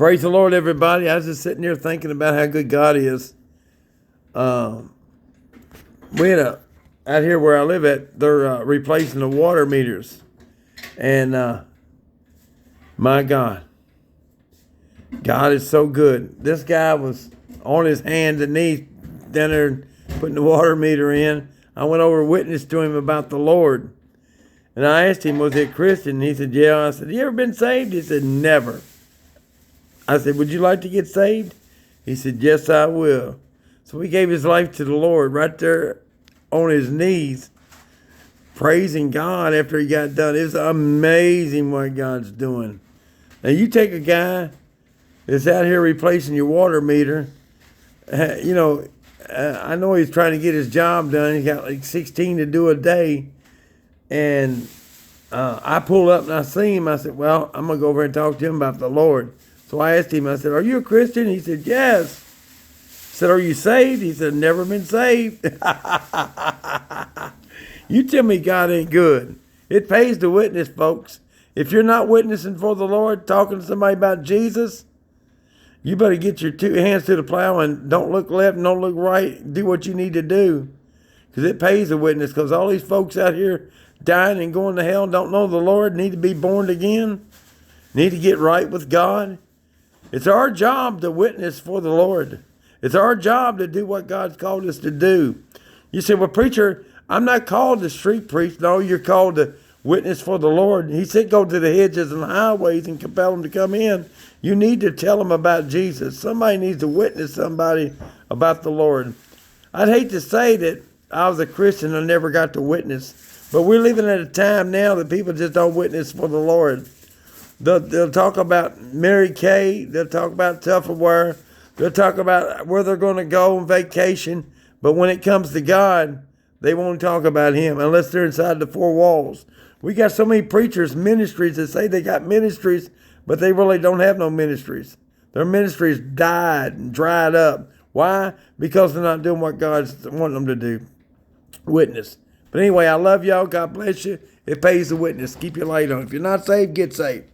Praise the Lord, everybody. I was just sitting here thinking about how good God is. We had out here where I live at, they're replacing the water meters. And my God, God is so good. This guy was on his hands and knees down there putting the water meter in. I went over and witnessed to him about the Lord. And I asked him, was he a Christian? And he said, yeah. I said, you ever been saved? He said, never. I said, would you like to get saved? He said, yes, I will. So he gave his life to the Lord right there on his knees, praising God after he got done. It's amazing what God's doing. Now, you take a guy that's out here replacing your water meter. I know he's trying to get his job done. He got like 16 to do a day. And I pulled up and I seen him. I said, well, I'm going to go over and talk to him about the Lord. So I asked him, I said, are you a Christian? He said, yes. I said, are you saved? He said, never been saved. You tell me God ain't good. It pays to witness, folks. If you're not witnessing for the Lord, talking to somebody about Jesus, you better get your two hands to the plow and don't look left and don't look right. Do what you need to do. Because it pays to witness. Because all these folks out here dying and going to hell, don't know the Lord, need to be born again, need to get right with God. It's our job to witness for the Lord. It's our job to do what God's called us to do. You say, well, preacher, I'm not called to street preach. No, you're called to witness for the Lord. He said go to the hedges and highways and compel them to come in. You need to tell them about Jesus. Somebody needs to witness somebody about the Lord. I'd hate to say that I was a Christian and never got to witness, but we're living at a time now that people just don't witness for the Lord. They'll talk about Mary Kay. They'll talk about Tupperware. They'll talk about where they're going to go on vacation. But when it comes to God, they won't talk about Him unless they're inside the four walls. We got so many preachers, ministries that say they got ministries, but they really don't have no ministries. Their ministries died and dried up. Why? Because they're not doing what God's wanting them to do. Witness. But anyway, I love y'all. God bless you. It pays to witness. Keep your light on. If you're not saved, get saved.